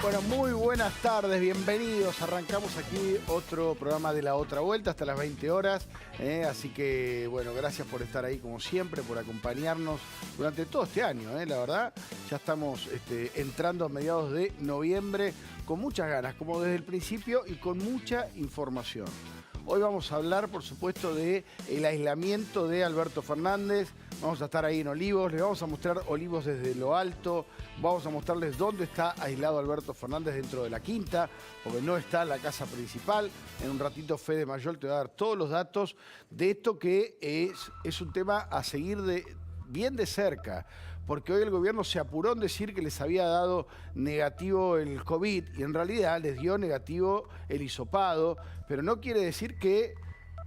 Bueno, muy buenas tardes, bienvenidos. Arrancamos aquí otro programa de La Otra Vuelta hasta las 20 horas. Así que, bueno, gracias por estar ahí como siempre, por acompañarnos durante todo este año, la verdad. Ya estamos entrando a mediados de noviembre con muchas ganas, como desde el principio y con mucha información. Hoy vamos a hablar, por supuesto, del aislamiento de Alberto Fernández. Vamos a estar ahí en Olivos, les vamos a mostrar Olivos desde lo alto. Vamos a mostrarles dónde está aislado Alberto Fernández dentro de la quinta, porque no está en la casa principal. En un ratito Fede Mayol te va a dar todos los datos de esto que es un tema a seguir bien de cerca, porque hoy el gobierno se apuró en decir que les había dado negativo el COVID y en realidad les dio negativo el hisopado, pero no quiere decir que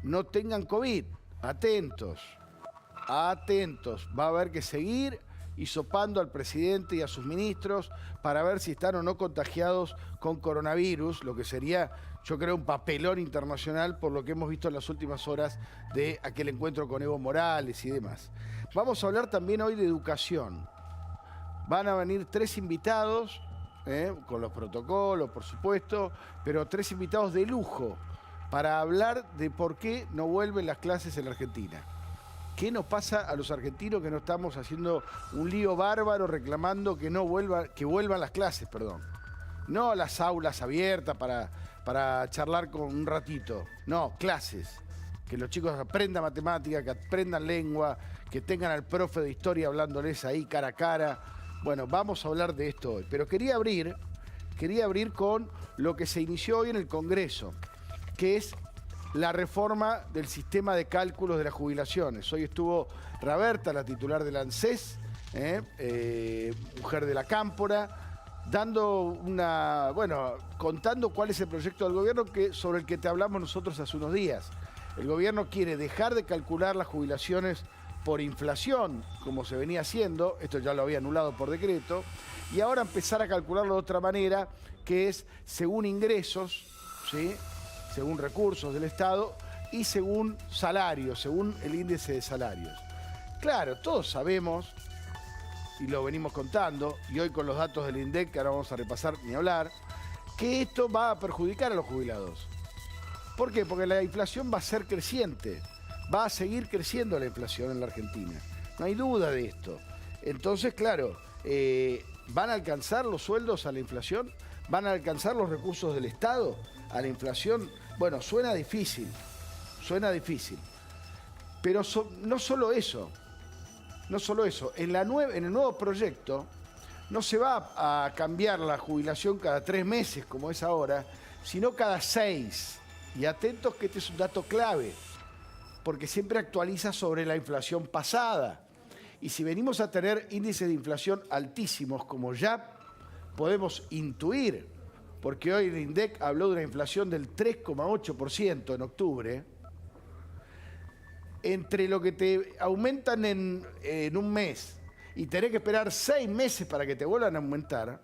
no tengan COVID. Atentos, atentos. Va a haber que seguir hisopando al presidente y a sus ministros para ver si están o no contagiados con coronavirus, lo que sería, yo creo, un papelón internacional por lo que hemos visto en las últimas horas de aquel encuentro con Evo Morales y demás. Vamos a hablar también hoy de educación. Van a venir 3 invitados, con los protocolos, por supuesto, pero 3 invitados de lujo para hablar de por qué no vuelven las clases en la Argentina. ¿Qué nos pasa a los argentinos que no estamos haciendo un lío bárbaro reclamando que vuelvan las clases, perdón? No las aulas abiertas para charlar con un ratito. No, clases. Que los chicos aprendan matemática, que aprendan lengua, que tengan al profe de historia hablándoles ahí cara a cara. Bueno, vamos a hablar de esto hoy. Pero quería abrir con lo que se inició hoy en el Congreso, que es la reforma del sistema de cálculos de las jubilaciones. Hoy estuvo Raberta, la titular del ANSES, mujer de la Cámpora, contando cuál es el proyecto del gobierno sobre el que te hablamos nosotros hace unos días. El gobierno quiere dejar de calcular las jubilaciones por inflación, como se venía haciendo, esto ya lo había anulado por decreto, y ahora empezar a calcularlo de otra manera, que es según ingresos, ¿sí?, según recursos del Estado y según salarios, según el índice de salarios. Claro, todos sabemos, y lo venimos contando, y hoy con los datos del INDEC, que ahora vamos a repasar ni hablar, que esto va a perjudicar a los jubilados. ¿Por qué? Porque la inflación va a ser creciente, va a seguir creciendo la inflación en la Argentina. No hay duda de esto. Entonces, claro, ¿van a alcanzar los sueldos a la inflación? ¿Van a alcanzar los recursos del Estado a la inflación? Bueno, suena difícil. Pero no solo eso. En el nuevo proyecto no se va a cambiar la jubilación cada 3 meses, como es ahora, sino cada 6. Y atentos que este es un dato clave, porque siempre actualiza sobre la inflación pasada. Y si venimos a tener índices de inflación altísimos, como ya podemos intuir, porque hoy el INDEC habló de una inflación del 3,8% en octubre, entre lo que te aumentan en un mes y tenés que esperar 6 meses para que te vuelvan a aumentar,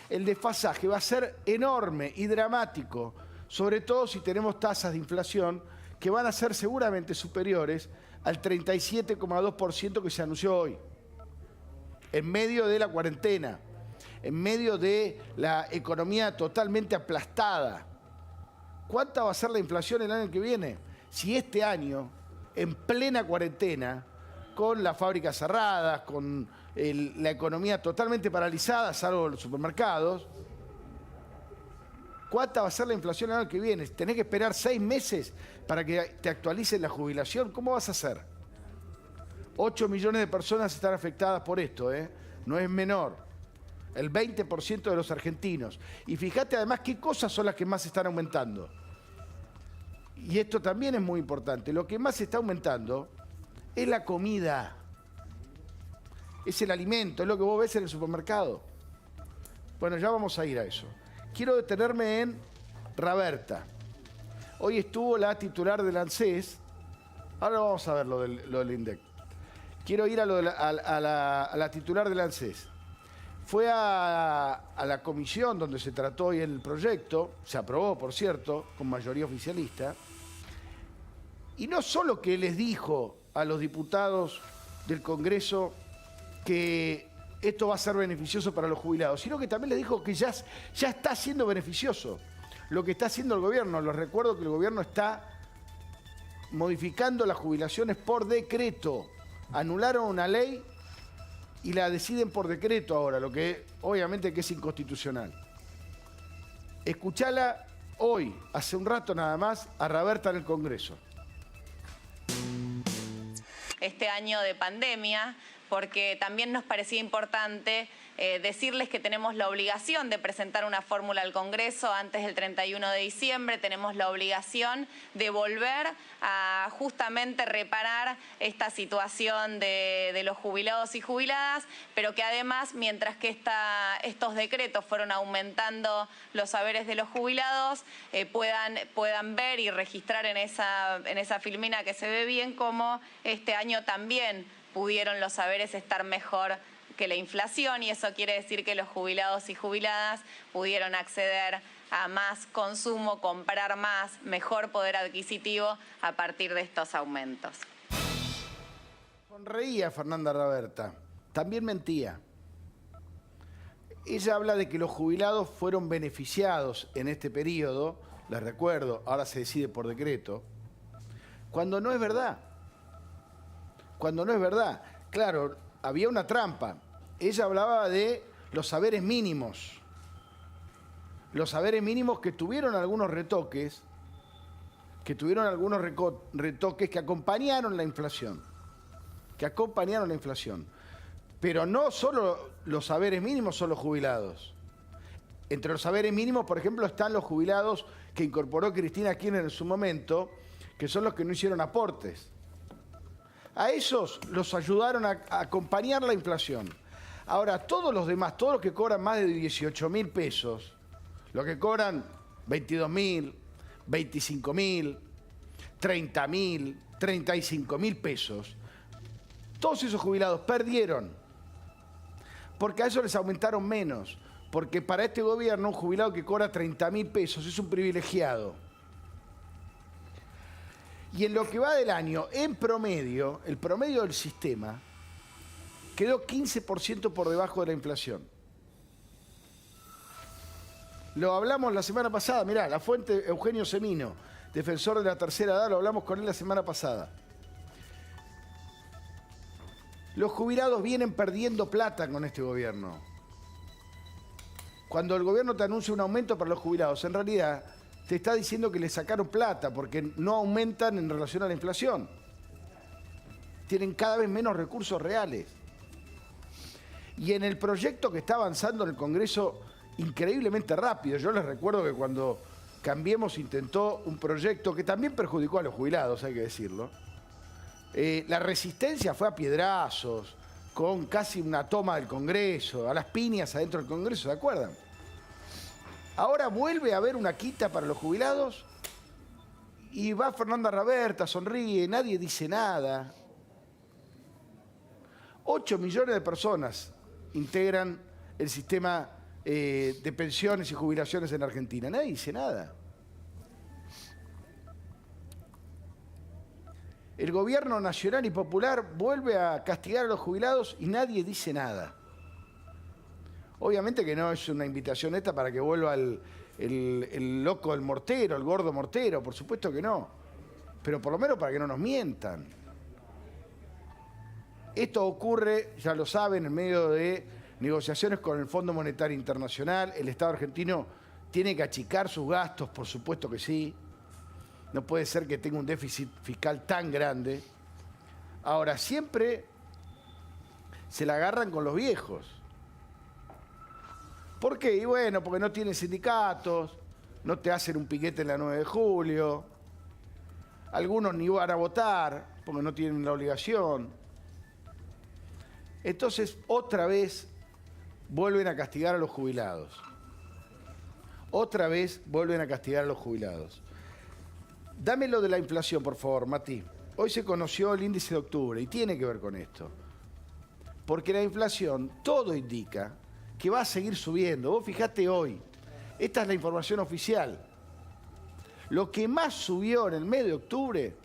el desfasaje va a ser enorme y dramático, sobre todo si tenemos tasas de inflación que van a ser seguramente superiores al 37,2% que se anunció hoy, en medio de la cuarentena, en medio de la economía totalmente aplastada. ¿Cuánta va a ser la inflación el año que viene? Si este año, en plena cuarentena, con las fábricas cerradas, con la economía totalmente paralizada, salvo los supermercados, ¿cuánta va a ser la inflación el año que viene? ¿Tenés que esperar 6 meses para que te actualicen la jubilación? ¿Cómo vas a hacer? 8 millones de personas están afectadas por esto, no es menor. El 20% de los argentinos. Y fíjate además qué cosas son las que más están aumentando. Y esto también es muy importante. Lo que más está aumentando es la comida. Es el alimento, es lo que vos ves en el supermercado. Bueno, ya vamos a ir a eso. Quiero detenerme en Raberta. Hoy estuvo la titular del ANSES. Ahora vamos a ver lo del INDEC. Quiero ir a la titular del ANSES. Fue a la comisión donde se trató hoy el proyecto, se aprobó, por cierto, con mayoría oficialista, y no solo que les dijo a los diputados del Congreso que esto va a ser beneficioso para los jubilados, sino que también les dijo que ya está siendo beneficioso lo que está haciendo el gobierno. Les recuerdo que el gobierno está modificando las jubilaciones por decreto. Anularon una ley y la deciden por decreto ahora, lo que obviamente que es inconstitucional. Escuchala hoy, hace un rato nada más, a Raberta en el Congreso. Este año de pandemia, porque también nos parecía importante decirles que tenemos la obligación de presentar una fórmula al Congreso antes del 31 de diciembre, tenemos la obligación de volver a justamente reparar esta situación de los jubilados y jubiladas, pero que además, mientras que estos decretos fueron aumentando los saberes de los jubilados, puedan ver y registrar en esa filmina que se ve bien cómo este año también pudieron los saberes estar mejor que la inflación, y eso quiere decir que los jubilados y jubiladas pudieron acceder a más consumo, comprar más, mejor poder adquisitivo a partir de estos aumentos. Sonreía Fernanda Raberta, también mentía. Ella habla de que los jubilados fueron beneficiados en este periodo, les recuerdo, ahora se decide por decreto, cuando no es verdad. Cuando no es verdad. Claro, había una trampa. Ella hablaba de los saberes mínimos. Los saberes mínimos que tuvieron algunos retoques, que acompañaron la inflación. Pero no solo los saberes mínimos son los jubilados. Entre los saberes mínimos, por ejemplo, están los jubilados que incorporó Cristina Kirchner en su momento, que son los que no hicieron aportes. A esos los ayudaron a acompañar la inflación. Ahora, todos los demás, todos los que cobran más de 18.000 pesos, los que cobran 22.000, 25.000, 30.000, 35.000 pesos, todos esos jubilados perdieron. Porque a eso les aumentaron menos. Porque para este gobierno un jubilado que cobra 30.000 pesos es un privilegiado. Y en lo que va del año, en promedio, el promedio del sistema quedó 15% por debajo de la inflación. Lo hablamos la semana pasada, mirá, la fuente Eugenio Semino, defensor de la tercera edad, lo hablamos con él la semana pasada. Los jubilados vienen perdiendo plata con este gobierno. Cuando el gobierno te anuncia un aumento para los jubilados, en realidad te está diciendo que le sacaron plata porque no aumentan en relación a la inflación. Tienen cada vez menos recursos reales. Y en el proyecto que está avanzando en el Congreso increíblemente rápido, yo les recuerdo que cuando Cambiemos intentó un proyecto que también perjudicó a los jubilados, hay que decirlo. La resistencia fue a piedrazos, con casi una toma del Congreso, a las piñas adentro del Congreso, ¿se acuerdan? Ahora vuelve a haber una quita para los jubilados y va Fernanda Raberta, sonríe, nadie dice nada. 8 millones de personas integran el sistema de pensiones y jubilaciones en Argentina. Nadie dice nada. El gobierno nacional y popular vuelve a castigar a los jubilados y nadie dice nada. Obviamente que no es una invitación esta para que vuelva el loco del mortero, el gordo mortero, por supuesto que no. Pero por lo menos para que no nos mientan. Esto ocurre, ya lo saben, en medio de negociaciones con el Fondo Monetario Internacional. El Estado argentino tiene que achicar sus gastos, por supuesto que sí. No puede ser que tenga un déficit fiscal tan grande. Ahora, siempre se la agarran con los viejos. ¿Por qué? Y bueno, porque no tienen sindicatos, no te hacen un piquete en la 9 de julio. Algunos ni van a votar porque no tienen la obligación. Entonces, otra vez vuelven a castigar a los jubilados. Otra vez vuelven a castigar a los jubilados. Dame lo de la inflación, por favor, Mati. Hoy se conoció el índice de octubre y tiene que ver con esto. Porque la inflación, todo indica que va a seguir subiendo. Vos fijate hoy, esta es la información oficial. Lo que más subió en el mes de octubre,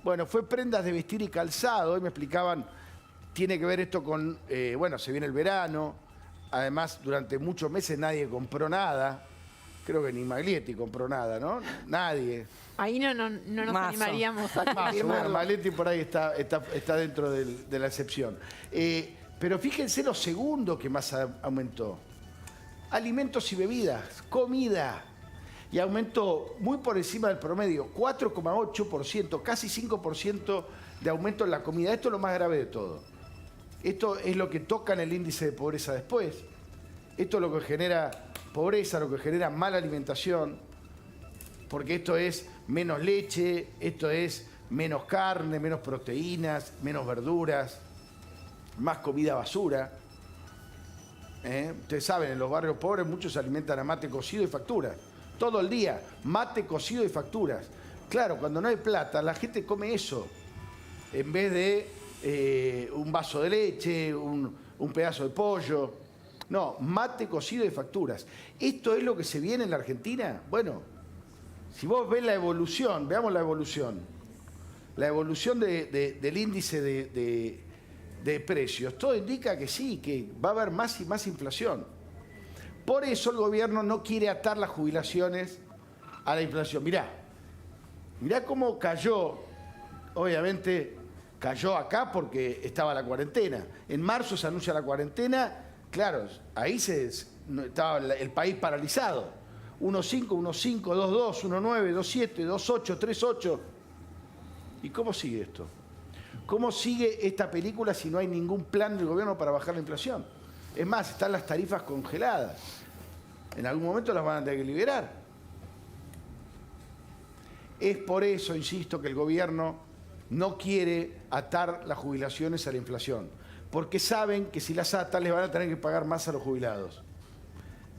bueno, fue prendas de vestir y calzado. Hoy me explicaban tiene que ver esto con, bueno, se viene el verano, además durante muchos meses nadie compró nada, creo que ni Maglietti compró nada, ¿no? Nadie. Ahí no nos animaríamos a Bueno, Maglietti por ahí está dentro de la excepción. Pero fíjense lo segundo que más aumentó. Alimentos y bebidas, comida. Y aumentó muy por encima del promedio, 4,8%, casi 5% de aumento en la comida. Esto es lo más grave de todo. Esto es lo que toca en el índice de pobreza después. Esto es lo que genera pobreza, lo que genera mala alimentación, porque esto es menos leche, esto es menos carne, menos proteínas, menos verduras, más comida basura. Ustedes saben, en los barrios pobres muchos se alimentan a mate cocido y facturas. Todo el día, mate cocido y facturas. Claro, cuando no hay plata, la gente come eso. En vez de un vaso de leche, un pedazo de pollo. No, mate cocido y facturas. ¿Esto es lo que se viene en la Argentina? Bueno, si vos ves la evolución, veamos la evolución. La evolución del índice de precios, todo indica que sí, que va a haber más y más inflación. Por eso el gobierno no quiere atar las jubilaciones a la inflación. Mirá cómo cayó, obviamente cayó acá porque estaba la cuarentena. En marzo se anuncia la cuarentena, claro, ahí estaba el país paralizado. 1,5, 1,5, 2,2, 1,9, 2,7, 2,8, 3,8. ¿Y cómo sigue esto? ¿Cómo sigue esta película si no hay ningún plan del gobierno para bajar la inflación? Es más, están las tarifas congeladas. En algún momento las van a tener que liberar. Es por eso, insisto, que el gobierno no quiere atar las jubilaciones a la inflación. Porque saben que si las atan les van a tener que pagar más a los jubilados.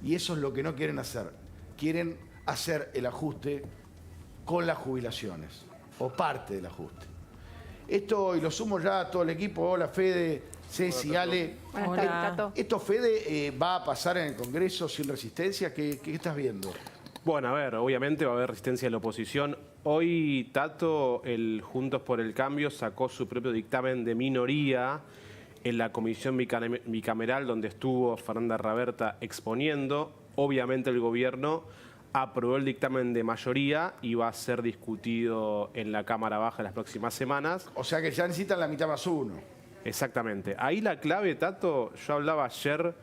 Y eso es lo que no quieren hacer. Quieren hacer el ajuste con las jubilaciones. O parte del ajuste. Esto, y lo sumo ya a todo el equipo. Hola, Fede, Ceci, Ale. Buenas tardes, Tato. ¿Esto, Fede, va a pasar en el Congreso sin resistencia? ¿Qué estás viendo? Bueno, a ver, obviamente va a haber resistencia de la oposición. Hoy, Tato, el Juntos por el Cambio sacó su propio dictamen de minoría en la comisión bicameral donde estuvo Fernanda Raberta exponiendo. Obviamente el gobierno aprobó el dictamen de mayoría y va a ser discutido en la Cámara Baja en las próximas semanas. O sea que ya necesitan la mitad más uno. Exactamente. Ahí la clave, Tato, yo hablaba ayer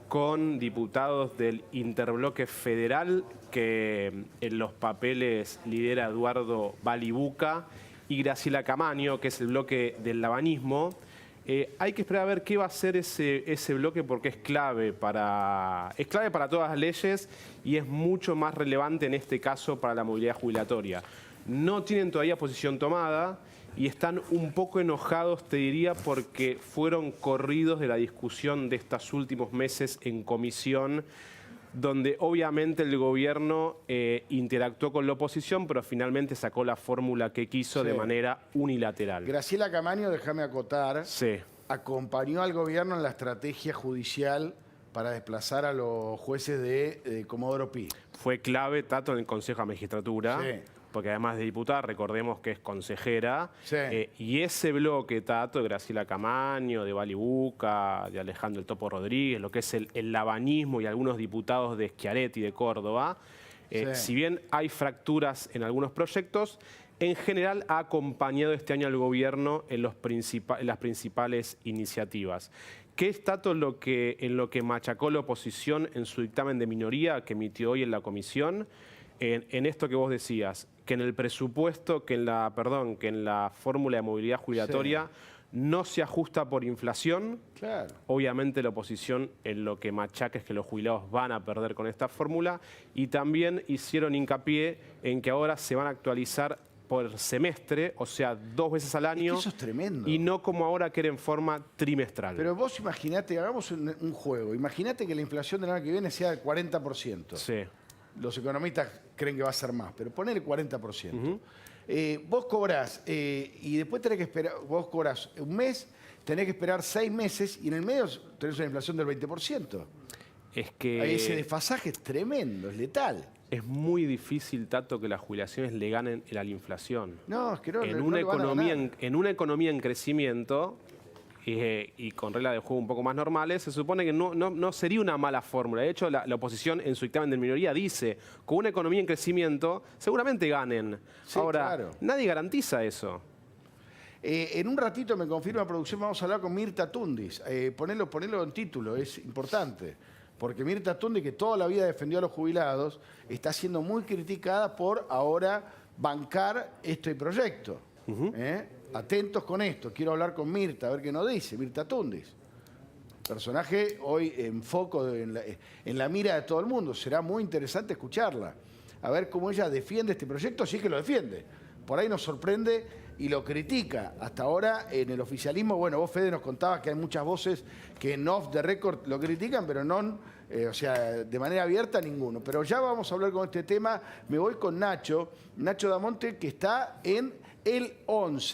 con diputados del Interbloque Federal, que en los papeles lidera Eduardo Balibuca, y Graciela Camaño, que es el bloque del labanismo. Hay que esperar a ver qué va a hacer ese bloque porque es clave para todas las leyes y es mucho más relevante en este caso para la movilidad jubilatoria. No tienen todavía posición tomada y están un poco enojados, te diría, porque fueron corridos de la discusión de estos últimos meses en comisión, donde obviamente el gobierno interactuó con la oposición, pero finalmente sacó la fórmula que quiso de manera unilateral. Graciela Camaño, déjame acotar, Sí. acompañó al gobierno en la estrategia judicial para desplazar a los jueces de Comodoro Pi. Fue clave, Tato, en el Consejo de Magistratura, Sí. porque además de diputada, recordemos que es consejera. Sí. Y ese bloque, Tato, de Graciela Camaño, de Balibuca, de Alejandro El Topo Rodríguez, lo que es el labanismo y algunos diputados de Schiaretti de Córdoba, Sí. si bien hay fracturas en algunos proyectos, en general ha acompañado este año al gobierno en las principales iniciativas. ¿Qué es, Tato, en lo que machacó la oposición en su dictamen de minoría que emitió hoy en la comisión? En esto que vos decías, que en el presupuesto, que en la fórmula de movilidad jubilatoria no se ajusta por inflación. Claro. Obviamente la oposición en lo que machaca es que los jubilados van a perder con esta fórmula y también hicieron hincapié en que ahora se van a actualizar por semestre, o sea, 2 veces al año. Es que eso es tremendo. Y no como ahora que era en forma trimestral. Pero vos imaginate, hagamos un juego, imaginate que la inflación del año que viene sea del 40%. Sí. Los economistas creen que va a ser más, pero ponele 40%. Vos cobrás y después tenés que esperar, vos cobrás un mes, tenés que esperar 6 meses y en el medio tenés una inflación del 20%. Es que Ese desfasaje es tremendo, es letal. es muy difícil, Tato, que las jubilaciones le ganen a la inflación. No, es que no, En no una le van a economía ganar. en una economía en crecimiento, y con reglas de juego un poco más normales, se supone que no sería una mala fórmula. De hecho, la oposición en su dictamen de minoría dice, con una economía en crecimiento, seguramente ganen. Sí, ahora, claro. nadie garantiza eso. En un ratito me confirma producción, vamos a hablar con Mirta Tundis. Ponelo en título, es importante. Porque Mirta Tundis, que toda la vida defendió a los jubilados, está siendo muy criticada por ahora bancar este proyecto. Atentos con esto, quiero hablar con Mirta, a ver qué nos dice, Mirta Tundis. Personaje hoy en foco, en la mira de todo el mundo. Será muy interesante escucharla. A ver cómo ella defiende este proyecto, sí que lo defiende. Por ahí nos sorprende y lo critica. Hasta ahora en el oficialismo, bueno, vos Fede nos contabas que hay muchas voces que en off the record lo critican, pero no, o sea, de manera abierta ninguno. Pero ya vamos a hablar con este tema. Me voy con Nacho Damonte, que está en el 11.